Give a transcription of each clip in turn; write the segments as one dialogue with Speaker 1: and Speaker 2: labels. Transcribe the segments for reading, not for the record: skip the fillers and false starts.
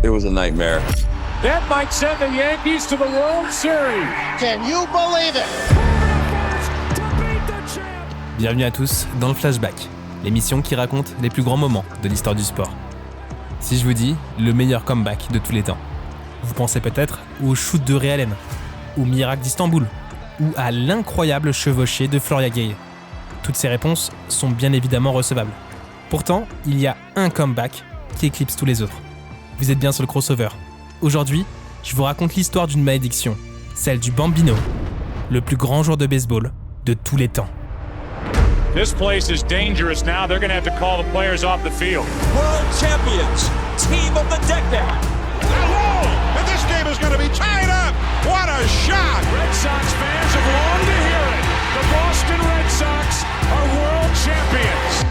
Speaker 1: It was a nightmare.
Speaker 2: That might send the Yankees to the World Series.
Speaker 3: Can you believe it?
Speaker 4: Bienvenue à tous dans le Flashback, l'émission qui raconte les plus grands moments de l'histoire du sport. Si je vous dis le meilleur comeback de tous les temps, vous pensez peut-être au shoot de Ray Allen, au miracle d'Istanbul, ou à l'incroyable chevauchée de Floria Gay. Toutes ces réponses sont bien évidemment recevables. Pourtant, il y a un comeback qui éclipse tous les autres. Vous êtes bien sur le crossover. Aujourd'hui, je vous raconte l'histoire d'une malédiction, celle du Bambino, le plus grand joueur de baseball de tous les temps.
Speaker 2: This place is dangerous now. They're going to have to call the players off the field.
Speaker 5: World champions, team of the decade.
Speaker 6: Hello! And this game is going to be tied up. What a shot!
Speaker 2: Red Sox fans have longed to hear it. The Boston Red Sox are world champions.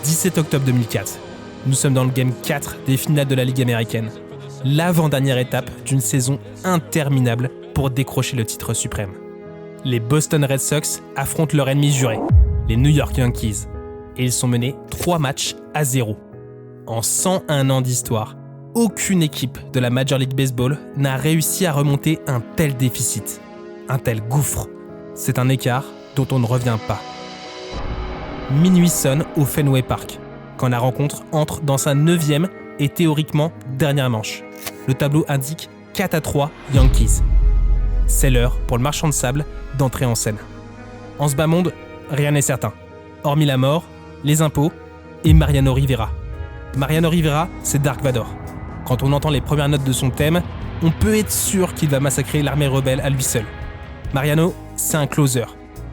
Speaker 4: 17 octobre 2004. Nous sommes dans le Game 4 des finales de la Ligue américaine. L'avant-dernière étape d'une saison interminable pour décrocher le titre suprême. Les Boston Red Sox affrontent leur ennemi juré, les New York Yankees. Et ils sont menés 3-0. En 101 ans d'histoire, aucune équipe de la Major League Baseball n'a réussi à remonter un tel déficit, un tel gouffre. C'est un écart dont on ne revient pas. Minuit sonne au Fenway Park, quand la rencontre entre dans sa 9e et théoriquement dernière manche. Le tableau indique 4-3 Yankees. C'est l'heure pour le marchand de sable d'entrer en scène. En ce bas monde, rien n'est certain, hormis la mort, les impôts et Mariano Rivera. Mariano Rivera, c'est Dark Vador. Quand on entend les premières notes de son thème, on peut être sûr qu'il va massacrer l'armée rebelle à lui seul. Mariano, c'est un closer.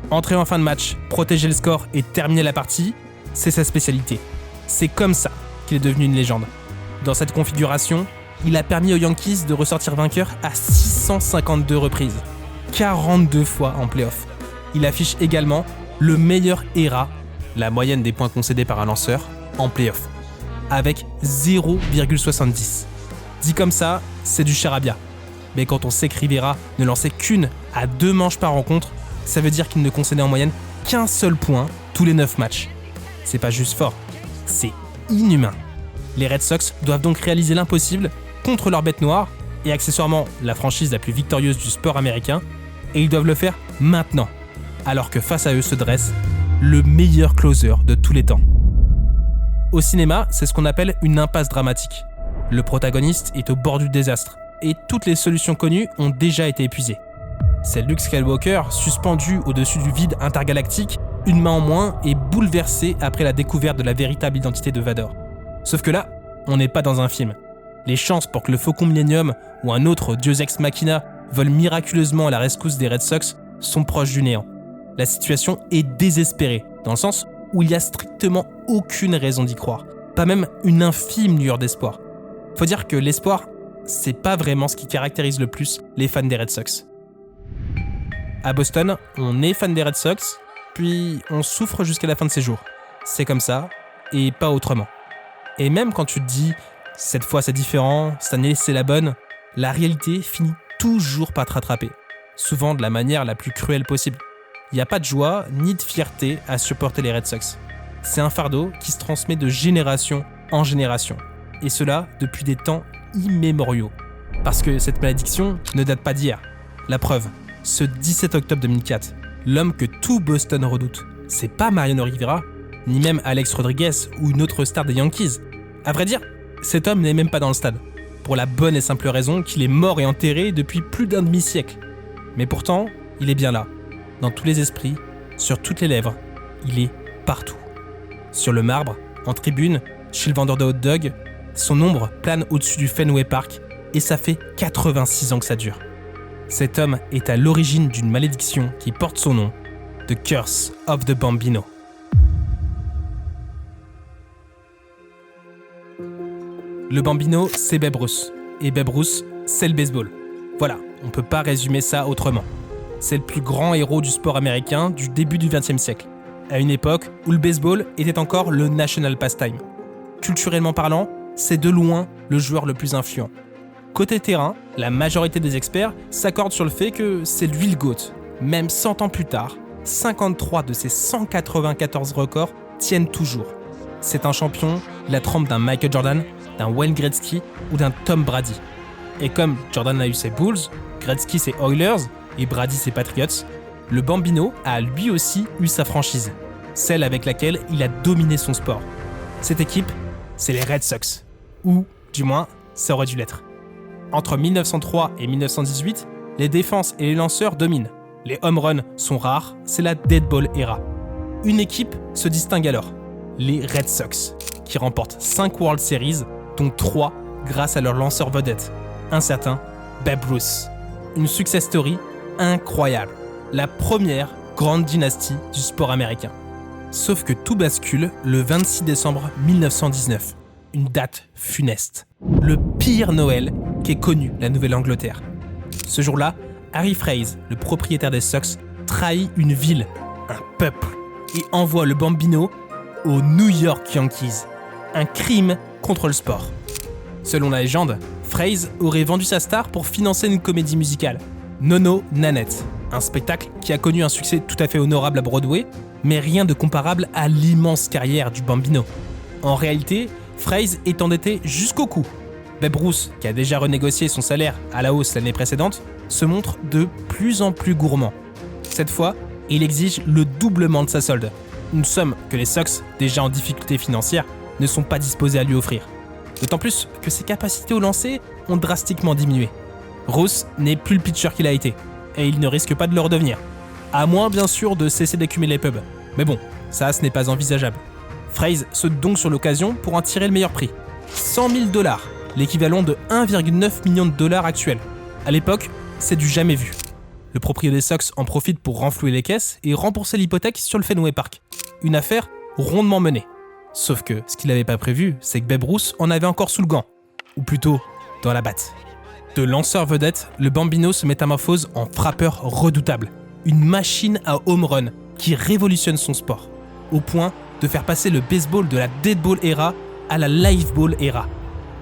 Speaker 4: Entrer en fin de match, protéger le score et terminer la partie, c'est sa spécialité. C'est comme ça qu'il est devenu une légende. Dans cette configuration, il a permis aux Yankees de ressortir vainqueur à 652 reprises, 42 fois en play-off. Il affiche également le meilleur ERA, la moyenne des points concédés par un lanceur, en play-off, avec 0,70. Dit comme ça, c'est du charabia. Mais quand on sait que Rivera ne lançait qu'une à 2 manches par rencontre, ça veut dire qu'il ne concédait en moyenne qu'un seul point tous les 9 matchs. C'est pas juste fort, c'est inhumain. Les Red Sox doivent donc réaliser l'impossible contre leur bête noire et accessoirement la franchise la plus victorieuse du sport américain, et ils doivent le faire maintenant, alors que face à eux se dresse le meilleur closer de tous les temps. Au cinéma, c'est ce qu'on appelle une impasse dramatique. Le protagoniste est au bord du désastre et toutes les solutions connues ont déjà été épuisées. C'est Luke Skywalker, suspendu au-dessus du vide intergalactique, une main en moins et bouleversé après la découverte de la véritable identité de Vador. Sauf que là, on n'est pas dans un film. Les chances pour que le Faucon Millennium ou un autre Deus Ex Machina vole miraculeusement à la rescousse des Red Sox sont proches du néant. La situation est désespérée, dans le sens où il n'y a strictement aucune raison d'y croire. Pas même une infime lueur d'espoir. Faut dire que l'espoir, c'est pas vraiment ce qui caractérise le plus les fans des Red Sox. À Boston, on est fan des Red Sox, puis on souffre jusqu'à la fin de ses jours. C'est comme ça, et pas autrement. Et même quand tu te dis « cette fois c'est différent, cette année c'est la bonne », la réalité finit toujours par te rattraper. Souvent de la manière la plus cruelle possible. Il n'y a pas de joie ni de fierté à supporter les Red Sox. C'est un fardeau qui se transmet de génération en génération. Et cela depuis des temps immémoriaux. Parce que cette malédiction ne date pas d'hier. La preuve, ce 17 octobre 2004, l'homme que tout Boston redoute, c'est pas Mariano Rivera, ni même Alex Rodriguez ou une autre star des Yankees. À vrai dire, cet homme n'est même pas dans le stade, pour la bonne et simple raison qu'il est mort et enterré depuis plus d'un demi-siècle. Mais pourtant, il est bien là, dans tous les esprits, sur toutes les lèvres, il est partout. Sur le marbre, en tribune, chez le vendeur de hot dog, son ombre plane au-dessus du Fenway Park et ça fait 86 ans que ça dure. Cet homme est à l'origine d'une malédiction qui porte son nom, The Curse of the Bambino. Le Bambino, c'est Babe Ruth. Et Babe Ruth, c'est le baseball. Voilà, on peut pas résumer ça autrement. c'est le plus grand héros du sport américain du début du XXe siècle, à une époque où le baseball était encore le national pastime. Culturellement parlant, c'est de loin le joueur le plus influent. Côté terrain, la majorité des experts s'accordent sur le fait que c'est lui le GOAT. Même 100 ans plus tard, 53 de ses 194 records tiennent toujours. C'est un champion, la trempe d'un Michael Jordan, d'un Wayne Gretzky ou d'un Tom Brady. Et comme Jordan a eu ses Bulls, Gretzky ses Oilers et Brady ses Patriots, le Bambino a lui aussi eu sa franchise, celle avec laquelle il a dominé son sport. Cette équipe, c'est les Red Sox, ou du moins, ça aurait dû l'être. Entre 1903 et 1918, les défenses et les lanceurs dominent. Les home runs sont rares, c'est la dead ball era. Une équipe se distingue alors, les Red Sox, qui remportent 5 World Series, dont 3 grâce à leur lanceur vedette, un certain Babe Ruth. Une success story incroyable, la première grande dynastie du sport américain. Sauf que tout bascule le 26 décembre 1919, une date funeste. Le pire Noël qu'ait connu la Nouvelle-Angleterre. Ce jour-là, Harry Frazee, le propriétaire des Sox, trahit une ville, un peuple, et envoie le Bambino aux New York Yankees. Un crime contre le sport. Selon la légende, Frazee aurait vendu sa star pour financer une comédie musicale, Nono Nanette, un spectacle qui a connu un succès tout à fait honorable à Broadway, mais rien de comparable à l'immense carrière du Bambino. En réalité, Frazee est endetté jusqu'au cou. Babe Ruth, qui a déjà renégocié son salaire à la hausse l'année précédente, se montre de plus en plus gourmand. Cette fois, il exige le doublement de sa solde, une somme que les Sox, déjà en difficulté financière, ne sont pas disposés à lui offrir. D'autant plus que ses capacités au lancer ont drastiquement diminué. Ruth n'est plus le pitcher qu'il a été, et il ne risque pas de le redevenir. À moins bien sûr de cesser d'écumer les pubs. Mais bon, ça ce n'est pas envisageable. Frazee saute donc sur l'occasion pour en tirer le meilleur prix. 100 000 $, l'équivalent de 1,9 million de dollars actuels. À l'époque, c'est du jamais vu. Le propriétaire des Sox en profite pour renflouer les caisses et rembourser l'hypothèque sur le Fenway Park. Une affaire rondement menée. Sauf que ce qu'il n'avait pas prévu, c'est que Babe Ruth en avait encore sous le gant. Ou plutôt, dans la batte. De lanceur vedette, le Bambino se métamorphose en frappeur redoutable. Une machine à home run qui révolutionne son sport. Au point de faire passer le baseball de la dead ball era à la live ball era.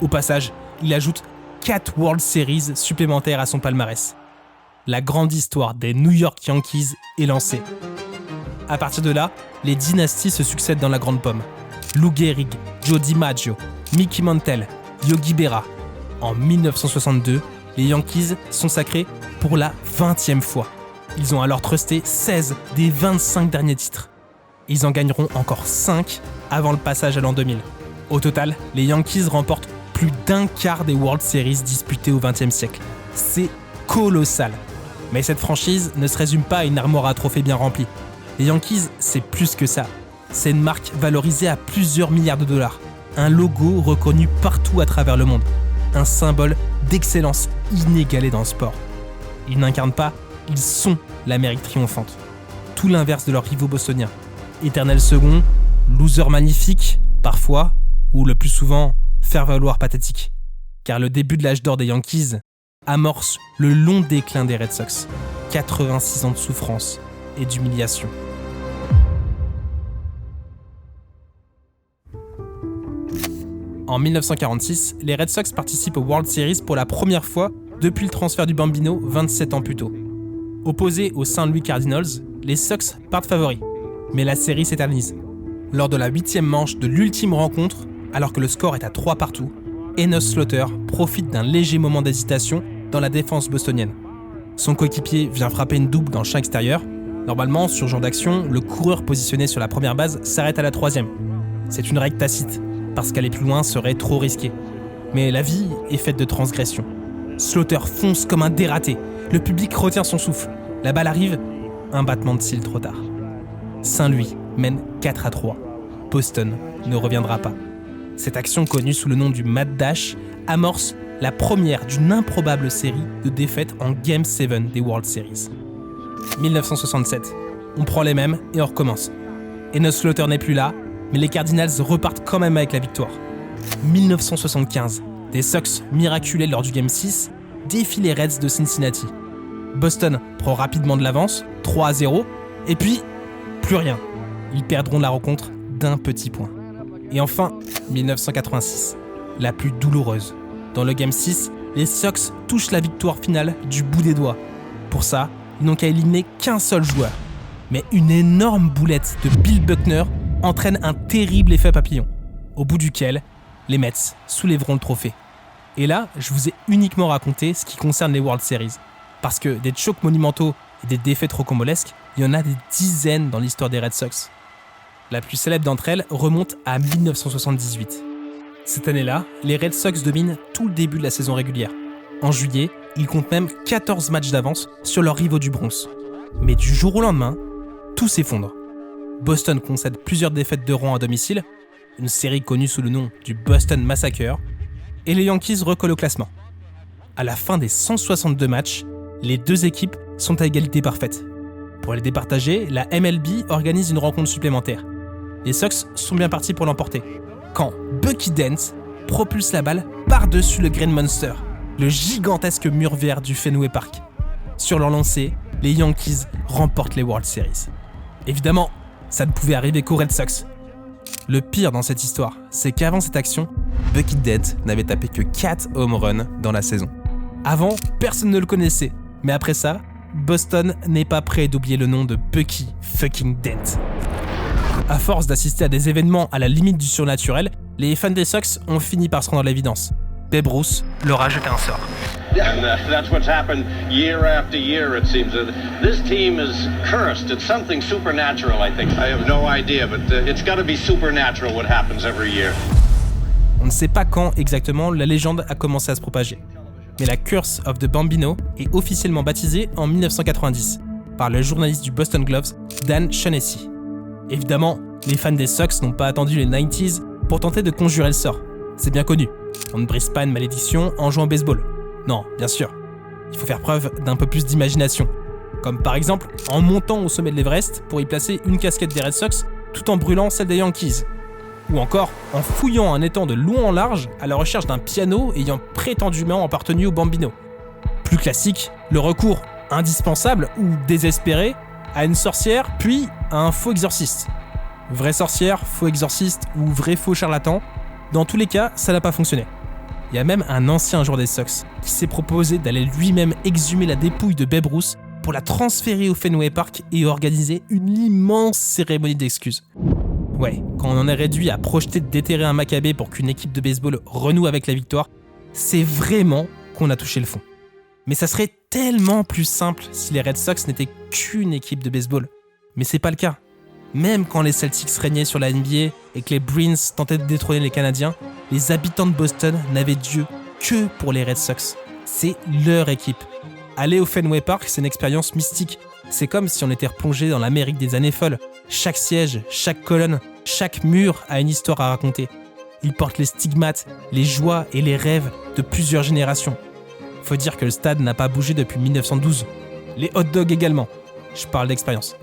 Speaker 4: Au passage, il ajoute 4 World Series supplémentaires à son palmarès. La grande histoire des New York Yankees est lancée. À partir de là, les dynasties se succèdent dans la grande pomme. Lou Gehrig, Joe DiMaggio, Mickey Mantle, Yogi Berra. En 1962, les Yankees sont sacrés pour la 20e fois. Ils ont alors trusté 16 des 25 derniers titres. Ils en gagneront encore 5 avant le passage à l'an 2000. Au total, les Yankees remportent plus d'un quart des World Series disputées au XXe siècle. C'est colossal. Mais cette franchise ne se résume pas à une armoire à trophées bien remplie. Les Yankees, c'est plus que ça. C'est une marque valorisée à plusieurs milliards de dollars. Un logo reconnu partout à travers le monde. Un symbole d'excellence inégalée dans le sport. Ils n'incarnent pas, ils sont l'Amérique triomphante. Tout l'inverse de leurs rivaux bostoniens. Éternel second, loser magnifique, parfois, ou le plus souvent, faire valoir pathétique. Car le début de l'âge d'or des Yankees amorce le long déclin des Red Sox. 86 ans de souffrance et d'humiliation. En 1946, les Red Sox participent aux World Series pour la première fois depuis le transfert du Bambino 27 ans plus tôt. Opposés aux St. Louis Cardinals, les Sox partent favoris, mais la série s'éternise. Lors de la 8e manche de l'ultime rencontre, alors que le score est à 3 partout, Enos Slaughter profite d'un léger moment d'hésitation dans la défense bostonienne. Son coéquipier vient frapper une double dans le champ extérieur. Normalement, sur ce genre d'action, le coureur positionné sur la première base s'arrête à la 3e. C'est une règle tacite, parce qu'aller plus loin serait trop risqué. Mais la vie est faite de transgressions. Slaughter fonce comme un dératé. Le public retient son souffle. La balle arrive, un battement de cils trop tard. Saint-Louis mène 4-3. Boston ne reviendra pas. Cette action connue sous le nom du Mad Dash amorce la première d'une improbable série de défaites en Game 7 des World Series. 1967, on prend les mêmes et on recommence. Enos Slaughter n'est plus là, mais les Cardinals repartent quand même avec la victoire. 1975, des Sox miraculés lors du Game 6 défient les Reds de Cincinnati. Boston prend rapidement de l'avance, 3-0, et puis plus rien. Ils perdront la rencontre d'un petit point. Et enfin, 1986, la plus douloureuse. Dans le Game 6, les Sox touchent la victoire finale du bout des doigts. Pour ça, ils n'ont qu'à éliminer qu'un seul joueur. Mais une énorme boulette de Bill Buckner entraîne un terrible effet papillon, au bout duquel les Mets soulèveront le trophée. Et là, je vous ai uniquement raconté ce qui concerne les World Series. Parce que des chocs monumentaux et des défaites rocambolesques, il y en a des dizaines dans l'histoire des Red Sox. La plus célèbre d'entre elles remonte à 1978. Cette année-là, les Red Sox dominent tout le début de la saison régulière. En juillet, ils comptent même 14 matchs d'avance sur leurs rivaux du Bronx. Mais du jour au lendemain, tout s'effondre. Boston concède plusieurs défaites de rang à domicile, une série connue sous le nom du Boston Massacre, et les Yankees recollent au classement. À la fin des 162 matchs, les deux équipes sont à égalité parfaite. Pour les départager, la MLB organise une rencontre supplémentaire. Les Sox sont bien partis pour l'emporter, quand Bucky Dent propulse la balle par-dessus le Green Monster, le gigantesque mur vert du Fenway Park. Sur leur lancée, les Yankees remportent les World Series. Évidemment, ça ne pouvait arriver qu'aux Red Sox. Le pire dans cette histoire, c'est qu'avant cette action, Bucky Dent n'avait tapé que 4 home runs dans la saison. Avant, personne ne le connaissait, mais après ça, Boston n'est pas prêt d'oublier le nom de Bucky fucking Dent. À force d'assister à des événements à la limite du surnaturel, les fans des Sox ont fini par se rendre à l'évidence. Babe Ruth leur a jeté un sort.
Speaker 1: And that's what's happened year after year, it seems. This team is cursed. It's something supernatural, I think. I have no idea, but it's got to be supernatural what happens every year.
Speaker 4: On ne sait pas quand exactement la légende a commencé à se propager. Mais la Curse of the Bambino est officiellement baptisée en 1990 par le journaliste du Boston Globe, Dan Shaughnessy. Évidemment, les fans des Sox n'ont pas attendu les 90s pour tenter de conjurer le sort. C'est bien connu. On ne brise pas une malédiction en jouant au baseball. Non, bien sûr. Il faut faire preuve d'un peu plus d'imagination. Comme par exemple en montant au sommet de l'Everest pour y placer une casquette des Red Sox tout en brûlant celle des Yankees. Ou encore en fouillant un étang de long en large à la recherche d'un piano ayant prétendument appartenu au Bambino. Plus classique, le recours indispensable ou désespéré à une sorcière puis à un faux exorciste. Vraie sorcière, faux exorciste ou vrai faux charlatan, dans tous les cas, ça n'a pas fonctionné. Il y a même un ancien joueur des Sox qui s'est proposé d'aller lui-même exhumer la dépouille de Babe Ruth pour la transférer au Fenway Park et organiser une immense cérémonie d'excuses. Ouais, quand on en est réduit à projeter de déterrer un Maccabée pour qu'une équipe de baseball renoue avec la victoire, c'est vraiment qu'on a touché le fond. Mais ça serait tellement plus simple si les Red Sox n'étaient qu'une équipe de baseball. Mais c'est pas le cas. Même quand les Celtics régnaient sur la NBA et que les Bruins tentaient de détrôner les Canadiens, les habitants de Boston n'avaient Dieu que pour les Red Sox. C'est leur équipe. Aller au Fenway Park, c'est une expérience mystique. C'est comme si on était replongé dans l'Amérique des années folles. Chaque siège, chaque colonne, chaque mur a une histoire à raconter. Il porte les stigmates, les joies et les rêves de plusieurs générations. Faut dire que le stade n'a pas bougé depuis 1912. Les hot dogs également. Je parle d'expérience.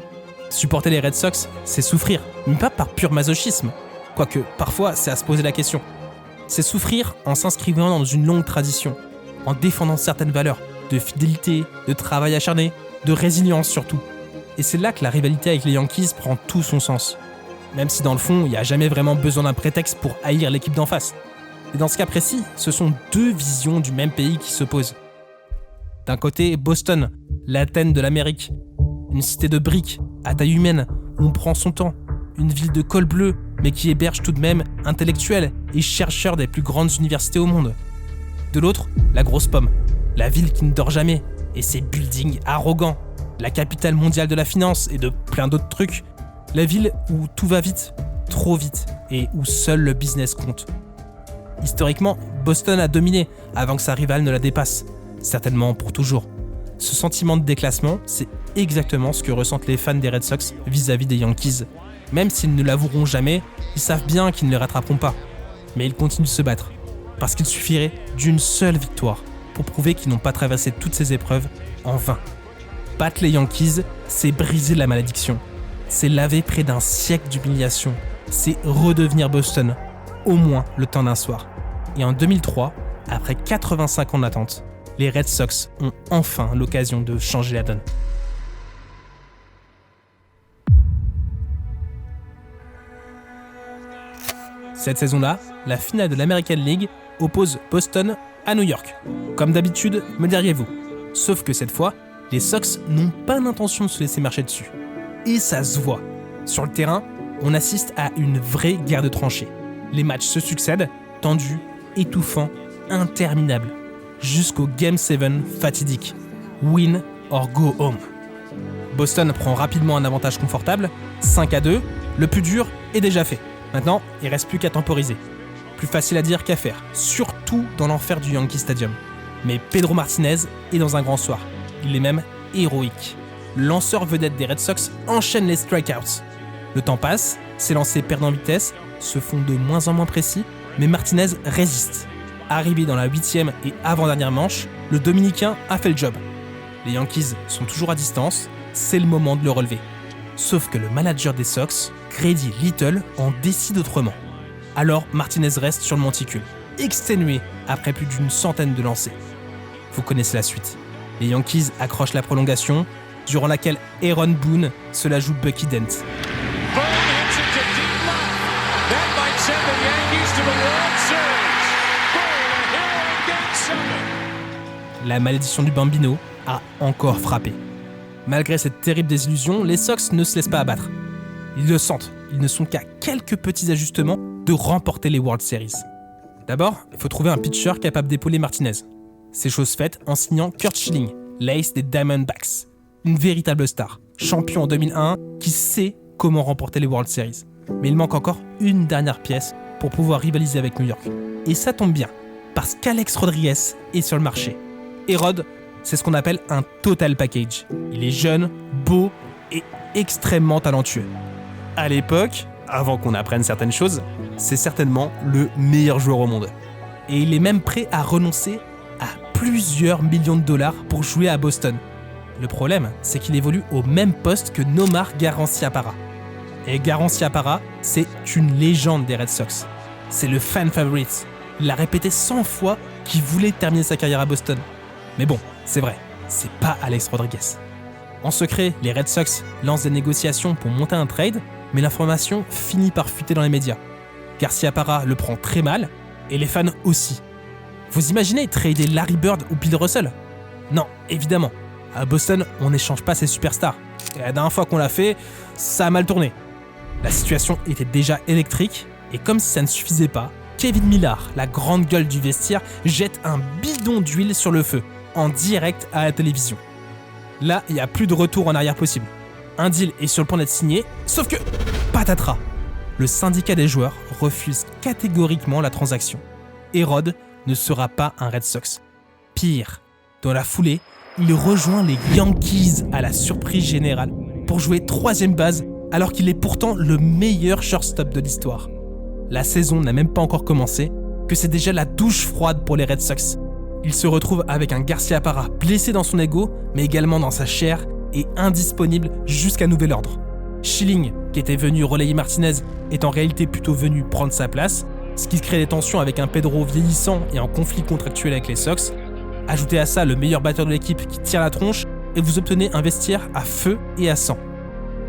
Speaker 4: Supporter les Red Sox, c'est souffrir, mais pas par pur masochisme. Quoique, parfois, c'est à se poser la question. C'est souffrir en s'inscrivant dans une longue tradition, en défendant certaines valeurs, de fidélité, de travail acharné, de résilience surtout. Et c'est là que la rivalité avec les Yankees prend tout son sens. Même si dans le fond, il n'y a jamais vraiment besoin d'un prétexte pour haïr l'équipe d'en face. Et dans ce cas précis, ce sont deux visions du même pays qui s'opposent. D'un côté, Boston, l'Athènes de l'Amérique. Une cité de briques, à taille humaine, où on prend son temps. Une ville de col bleu, mais qui héberge tout de même intellectuels et chercheurs des plus grandes universités au monde. De l'autre, la grosse pomme, la ville qui ne dort jamais, et ses buildings arrogants. La capitale mondiale de la finance et de plein d'autres trucs. La ville où tout va vite, trop vite, et où seul le business compte. Historiquement, Boston a dominé avant que sa rivale ne la dépasse, certainement pour toujours. Ce sentiment de déclassement, c'est exactement ce que ressentent les fans des Red Sox vis-à-vis des Yankees. Même s'ils ne l'avoueront jamais, ils savent bien qu'ils ne les rattraperont pas. Mais ils continuent de se battre, parce qu'il suffirait d'une seule victoire pour prouver qu'ils n'ont pas traversé toutes ces épreuves en vain. Battre les Yankees, c'est briser la malédiction. C'est laver près d'un siècle d'humiliation. C'est redevenir Boston, au moins le temps d'un soir. Et en 2003, après 85 ans d'attente, les Red Sox ont enfin l'occasion de changer la donne. Cette saison-là, la finale de l'American League oppose Boston à New York. Comme d'habitude, me diriez-vous. Sauf que cette fois, les Sox n'ont pas l'intention de se laisser marcher dessus. Et ça se voit. Sur le terrain, on assiste à une vraie guerre de tranchées. Les matchs se succèdent, tendus, étouffants, interminables, jusqu'au Game 7 fatidique. Win or go home. Boston prend rapidement un avantage confortable, 5-2, le plus dur est déjà fait. Maintenant, il ne reste plus qu'à temporiser. Plus facile à dire qu'à faire, surtout dans l'enfer du Yankee Stadium. Mais Pedro Martinez est dans un grand soir. Il est même héroïque. Le lanceur vedette des Red Sox enchaîne les strikeouts. Le temps passe, ses lancers perdent en vitesse, se font de moins en moins précis, mais Martinez résiste. Arrivé dans la 8e et avant-dernière manche, le Dominicain a fait le job. Les Yankees sont toujours à distance, c'est le moment de le relever. Sauf que le manager des Sox, Grady Little, en décide autrement. Alors Martinez reste sur le monticule, exténué après plus d'une centaine de lancers. Vous connaissez la suite. Les Yankees accrochent la prolongation, durant laquelle Aaron Boone se la joue Bucky Dent.
Speaker 5: Boone hits it to deep left. That might send the Yankees to the World Series. Boone, a hero in Game 7.
Speaker 4: La malédiction du Bambino a encore frappé. Malgré cette terrible désillusion, les Sox ne se laissent pas abattre. Ils le sentent, ils ne sont qu'à quelques petits ajustements de remporter les World Series. D'abord, il faut trouver un pitcher capable d'épauler Martinez. C'est chose faite en signant Curt Schilling, l'ace des Diamondbacks. Une véritable star, champion en 2001, qui sait comment remporter les World Series. Mais il manque encore une dernière pièce pour pouvoir rivaliser avec New York. Et ça tombe bien, parce qu'Alex Rodriguez est sur le marché. Et Rod, c'est ce qu'on appelle un total package. Il est jeune, beau et extrêmement talentueux. À l'époque, avant qu'on apprenne certaines choses, c'est certainement le meilleur joueur au monde. Et il est même prêt à renoncer à plusieurs millions de dollars pour jouer à Boston. Le problème, c'est qu'il évolue au même poste que Nomar Garciaparra. Et Garciaparra, c'est une légende des Red Sox. C'est le fan favorite. Il l'a répété 100 fois qu'il voulait terminer sa carrière à Boston. Mais bon, c'est vrai, c'est pas Alex Rodriguez. En secret, les Red Sox lancent des négociations pour monter un trade, mais l'information finit par fuiter dans les médias. Garciaparra le prend très mal, et les fans aussi. Vous imaginez trader Larry Bird ou Bill Russell ? Non, évidemment. À Boston, on n'échange pas ses superstars. Et la dernière fois qu'on l'a fait, ça a mal tourné. La situation était déjà électrique, et comme si ça ne suffisait pas, Kevin Millar, la grande gueule du vestiaire, jette un bidon d'huile sur le feu, en direct à la télévision. Là, il n'y a plus de retour en arrière possible. Un deal est sur le point d'être signé, sauf que, patatras, le syndicat des joueurs refuse catégoriquement la transaction. Et Rod ne sera pas un Red Sox. Pire, dans la foulée, il rejoint les Yankees à la surprise générale pour jouer 3e base alors qu'il est pourtant le meilleur shortstop de l'histoire. La saison n'a même pas encore commencé que c'est déjà la douche froide pour les Red Sox. Il se retrouve avec un Garciaparra blessé dans son ego, mais également dans sa chair et indisponible jusqu'à nouvel ordre. Schilling, qui était venu relayer Martinez, est en réalité plutôt venu prendre sa place, ce qui crée des tensions avec un Pedro vieillissant et en conflit contractuel avec les Sox. Ajoutez à ça le meilleur batteur de l'équipe qui tire la tronche et vous obtenez un vestiaire à feu et à sang.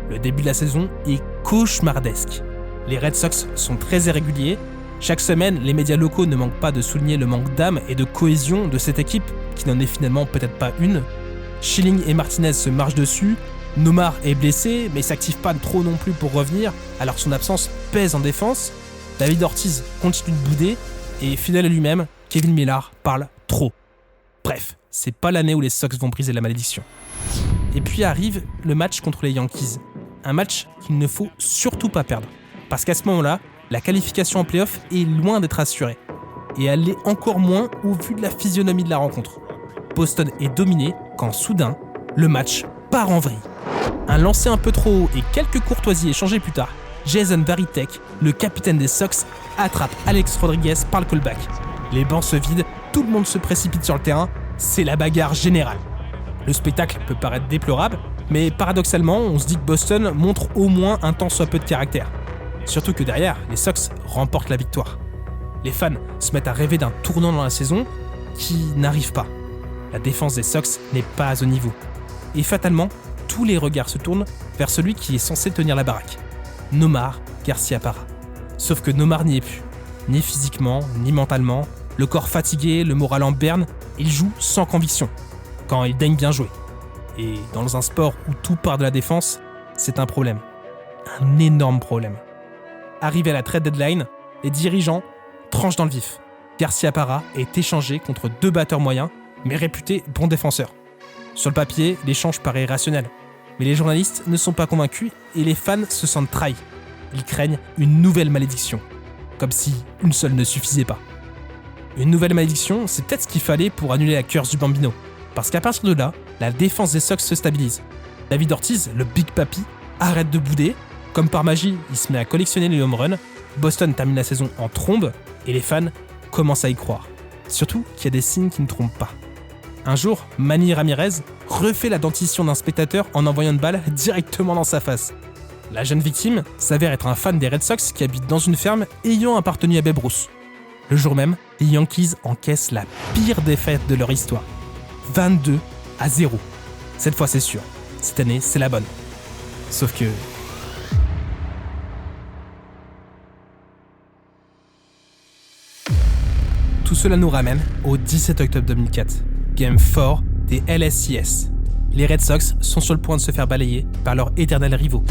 Speaker 4: Le début de la saison est cauchemardesque. Les Red Sox sont très irréguliers. Chaque semaine, les médias locaux ne manquent pas de souligner le manque d'âme et de cohésion de cette équipe, qui n'en est finalement peut-être pas une. Schilling et Martinez se marchent dessus. Nomar est blessé, mais s'active pas trop non plus pour revenir, alors que son absence pèse en défense. David Ortiz continue de bouder, et fidèle à lui-même, Kevin Millar parle trop. Bref, c'est pas l'année où les Sox vont briser la malédiction. Et puis arrive le match contre les Yankees. Un match qu'il ne faut surtout pas perdre. Parce qu'à ce moment-là, la qualification en play-off est loin d'être assurée. Et elle l'est encore moins au vu de la physionomie de la rencontre. Boston est dominé quand soudain, le match part en vrille. Un lancer un peu trop haut et quelques courtoisies échangées plus tard, Jason Varitek, le capitaine des Sox, attrape Alex Rodriguez par le callback. Les bancs se vident, tout le monde se précipite sur le terrain, c'est la bagarre générale. Le spectacle peut paraître déplorable, mais paradoxalement, on se dit que Boston montre au moins un tant soit peu de caractère. Surtout que derrière, les Sox remportent la victoire. Les fans se mettent à rêver d'un tournant dans la saison qui n'arrive pas. La défense des Sox n'est pas au niveau. Et fatalement, tous les regards se tournent vers celui qui est censé tenir la baraque, Nomar Garciaparra. Sauf que Nomar n'y est plus. Ni physiquement, ni mentalement. Le corps fatigué, le moral en berne, il joue sans conviction, quand il daigne bien jouer. Et dans un sport où tout part de la défense, c'est un problème. Un énorme problème. Arrivé à la trade deadline, les dirigeants tranchent dans le vif. Garciaparra est échangé contre 2 batteurs moyens, mais réputés bons défenseurs. Sur le papier, l'échange paraît rationnel. Mais les journalistes ne sont pas convaincus et les fans se sentent trahis. Ils craignent une nouvelle malédiction. Comme si une seule ne suffisait pas. Une nouvelle malédiction, c'est peut-être ce qu'il fallait pour annuler la curse du Bambino. Parce qu'à partir de là, la défense des Sox se stabilise. David Ortiz, le Big Papi, arrête de bouder. Comme par magie, il se met à collectionner les home runs. Boston termine la saison en trombe et les fans commencent à y croire. Surtout qu'il y a des signes qui ne trompent pas. Un jour, Manny Ramirez refait la dentition d'un spectateur en envoyant une balle directement dans sa face. La jeune victime s'avère être un fan des Red Sox qui habite dans une ferme ayant appartenu à Babe Ruth. Le jour même, les Yankees encaissent la pire défaite de leur histoire. 22-0. Cette fois c'est sûr, cette année c'est la bonne. Sauf que... Tout cela nous ramène au 17 octobre 2004, Game 4 des LSCS. Les Red Sox sont sur le point de se faire balayer par leurs éternels rivaux.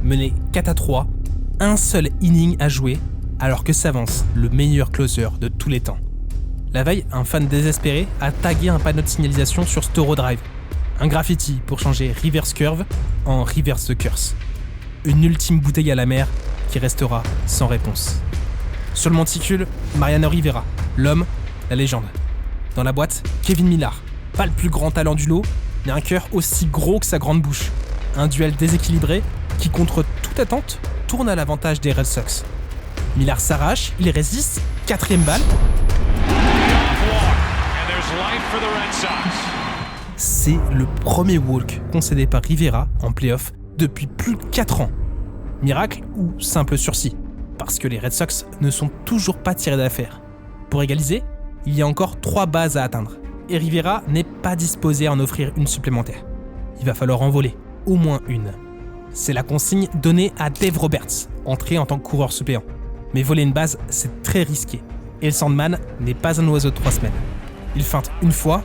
Speaker 4: Menés 4-3, un seul inning à jouer, alors que s'avance le meilleur closer de tous les temps. La veille, un fan désespéré a tagué un panneau de signalisation sur Storo Drive. Un graffiti pour changer Reverse Curve en Reverse the Curse. Une ultime bouteille à la mer qui restera sans réponse. Sur le monticule, Mariano Rivera, l'homme, la légende. Dans la boîte, Kevin Millar, pas le plus grand talent du lot, mais un cœur aussi gros que sa grande bouche. Un duel déséquilibré qui, contre toute attente, tourne à l'avantage des Red Sox. Millar s'arrache, il résiste, 4e balle. C'est le premier walk concédé par Rivera en play-off depuis plus de 4 ans. Miracle ou simple sursis, parce que les Red Sox ne sont toujours pas tirés d'affaire. Pour égaliser, il y a encore 3 bases à atteindre, et Rivera n'est pas disposé à en offrir une supplémentaire. Il va falloir en voler, au moins une. C'est la consigne donnée à Dave Roberts, entré en tant que coureur suppléant. Mais voler une base, c'est très risqué, et le Sandman n'est pas un oiseau de 3 semaines. Il feinte 1 fois,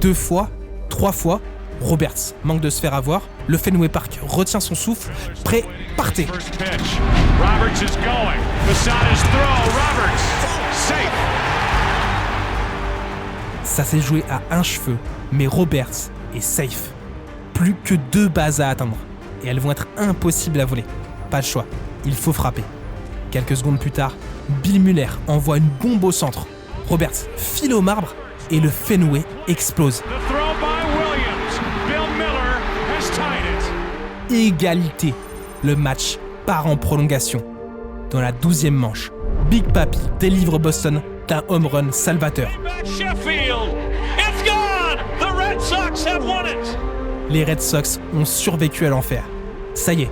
Speaker 4: 2 fois, 3 fois. Roberts manque de se faire avoir. Le Fenway Park retient son souffle. Prêt, partez.
Speaker 5: Roberts is going. Posada's throw. Roberts safe.
Speaker 4: Ça s'est joué à un cheveu, mais Roberts est safe. Plus que 2 bases à atteindre, et elles vont être impossibles à voler. Pas le choix, il faut frapper. Quelques secondes plus tard, Bill Mueller envoie une bombe au centre. Roberts file au marbre et le Fenway explose. Égalité. Le match part en prolongation. Dans la 12e manche, Big Papi délivre Boston d'un home run salvateur. Les Red Sox ont survécu à l'enfer. Ça y est,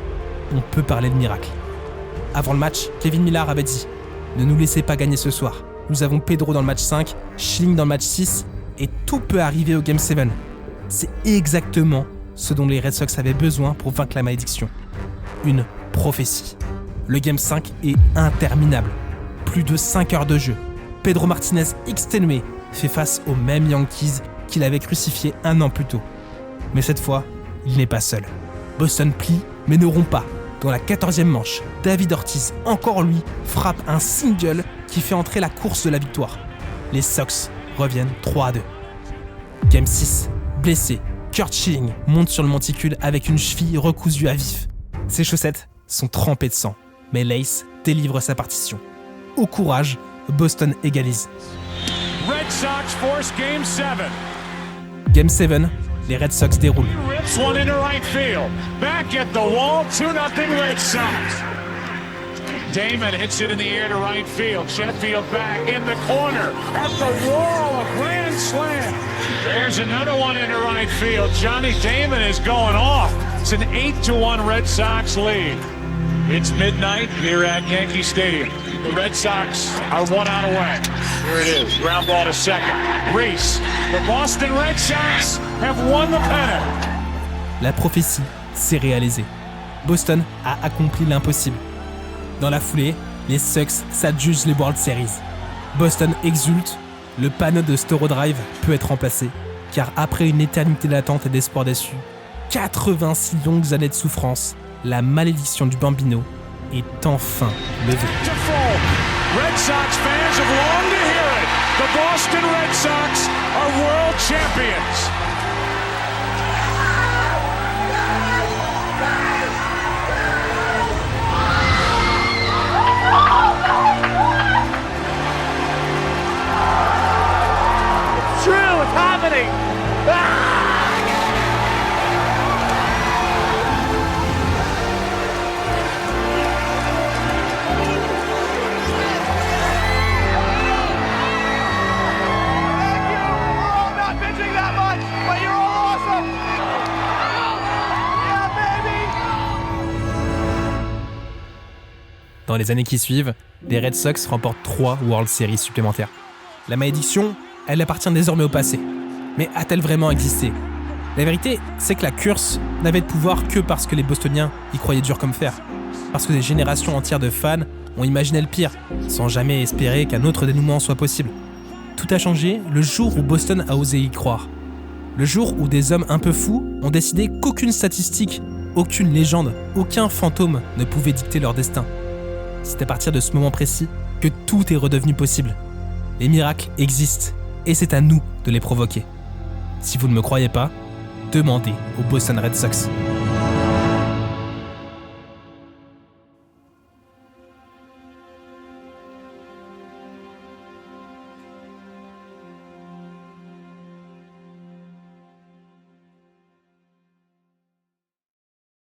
Speaker 4: on peut parler de miracle. Avant le match, Kevin Millar avait dit « Ne nous laissez pas gagner ce soir. Nous avons Pedro dans le match 5, Schilling dans le match 6, et tout peut arriver au Game 7. » C'est exactement ce dont les Red Sox avaient besoin pour vaincre la malédiction. Une prophétie. Le Game 5 est interminable. Plus de 5 heures de jeu. Pedro Martinez exténué fait face aux mêmes Yankees qu'il avait crucifiés 1 an plus tôt. Mais cette fois, il n'est pas seul. Boston plie, mais ne rompt pas. Dans la 14e manche, David Ortiz, encore lui, frappe un single qui fait entrer la course de la victoire. Les Sox reviennent 3-2. Game 6, blessé, Curt Schilling monte sur le monticule avec une cheville recousue à vif. Ses chaussettes sont trempées de sang, mais Lace délivre sa partition. Au courage, Boston égalise.
Speaker 5: Red Sox force Game 7.
Speaker 4: Game 7, les Red Sox déroulent.
Speaker 5: Rips one into right field. Back at the wall, 2-0 Red Sox. Damon hits it in the air to right field. Sheffield back in the corner. At the wall, a grand slam. There's another one into right field. Johnny Damon is going off. It's an 8-1 Red Sox lead.
Speaker 2: It's midnight here at Yankee Stadium. The Red Sox are 1 out away. Here it is, ground ball to second. Reese, the Boston Red Sox have won the pennant.
Speaker 4: La prophétie s'est réalisée. Boston a accompli l'impossible. Dans la foulée, les Sox s'adjugent les World Series. Boston exulte, le panneau de Storrow Drive peut être remplacé, car après une éternité d'attente et d'espoir déçu, 86 longues années de souffrance, la malédiction du Bambino est enfin levée.
Speaker 2: Red Sox fans have longed to hear it. The Boston Red Sox are world champions.
Speaker 5: It's true, it's happening.
Speaker 4: Dans les années qui suivent, les Red Sox remportent 3 World Series supplémentaires. La malédiction, elle appartient désormais au passé. Mais a-t-elle vraiment existé ? La vérité, c'est que la curse n'avait de pouvoir que parce que les Bostoniens y croyaient dur comme fer. Parce que des générations entières de fans ont imaginé le pire, sans jamais espérer qu'un autre dénouement soit possible. Tout a changé le jour où Boston a osé y croire. Le jour où des hommes un peu fous ont décidé qu'aucune statistique, aucune légende, aucun fantôme ne pouvait dicter leur destin. C'est à partir de ce moment précis que tout est redevenu possible. Les miracles existent et c'est à nous de les provoquer. Si vous ne me croyez pas, demandez aux Boston Red Sox.